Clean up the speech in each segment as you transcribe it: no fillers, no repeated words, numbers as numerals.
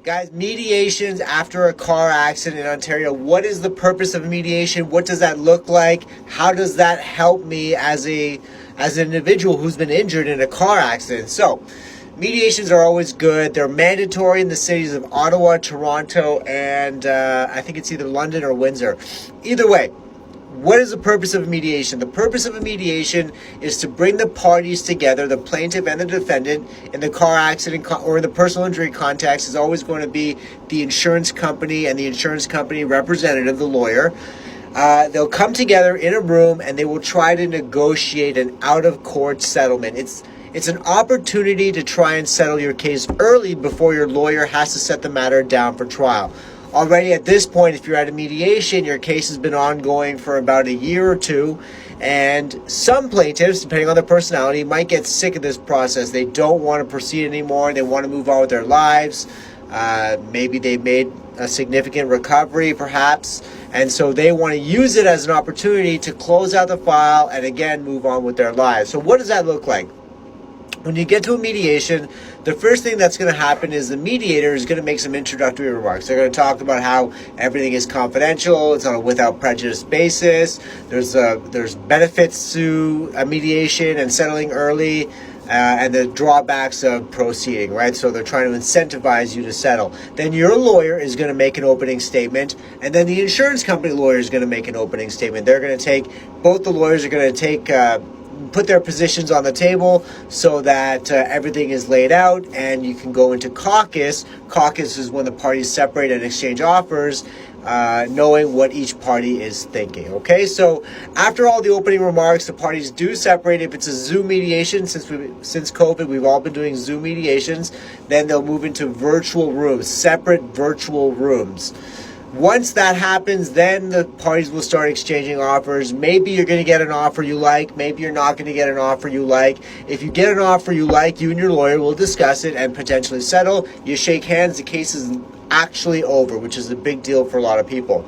Guys, mediations after a car accident in Ontario. What is the purpose of mediation? What does that look like? How does that help me as an individual who's been injured in a car accident? So, mediations are always good. They're mandatory in the cities of Ottawa, Toronto, and I think it's either London or Windsor. Either way, what is the purpose of a mediation? The purpose of a mediation is to bring the parties together. The plaintiff and the defendant in the car accident or in the personal injury context is always going to be the insurance company and the insurance company representative, the lawyer. They'll come together in a room and they will try to negotiate an out-of-court settlement. It's an opportunity to try and settle your case early before your lawyer has to set the matter down for trial. Already at this point, if you're at a mediation, your case has been ongoing for about a year or two, and some plaintiffs, depending on their personality, might get sick of this process. They don't want to proceed anymore. They want to move on with their lives. Maybe they made a significant recovery, perhaps, and so they want to use it as an opportunity to close out the file and again move on with their lives. So what does that look like? When you get to a mediation, the first thing that's going to happen is the mediator is going to make some introductory remarks. They're going to talk about how everything is confidential, it's on a without prejudice basis, there's benefits to a mediation and settling early, and the drawbacks of proceeding, right? So they're trying to incentivize you to settle. Then your lawyer is going to make an opening statement, and then the insurance company lawyer is going to make an opening statement. Both the lawyers are going to put their positions on the table so that everything is laid out, and you can go into caucus. Caucus is when the parties separate and exchange offers, knowing what each party is thinking. Okay, so after all the opening remarks, the parties do separate. If it's a Zoom mediation, since COVID, we've all been doing Zoom mediations, then they'll move into virtual rooms, separate virtual rooms. Once that happens, then the parties will start exchanging offers. Maybe you're going to get an offer you like. Maybe you're not going to get an offer you like. If you get an offer you like, you and your lawyer will discuss it and potentially settle. You shake hands. The case is actually over, which is a big deal for a lot of people.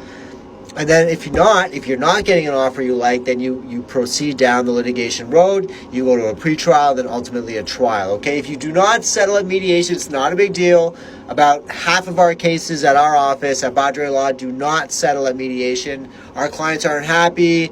And then if you're not getting an offer you like, then you proceed down the litigation road. You go to a pretrial, then ultimately a trial. Okay, if you do not settle at mediation, it's not a big deal. About half of our cases at our office at Badre Law do not settle at mediation. Our clients aren't happy.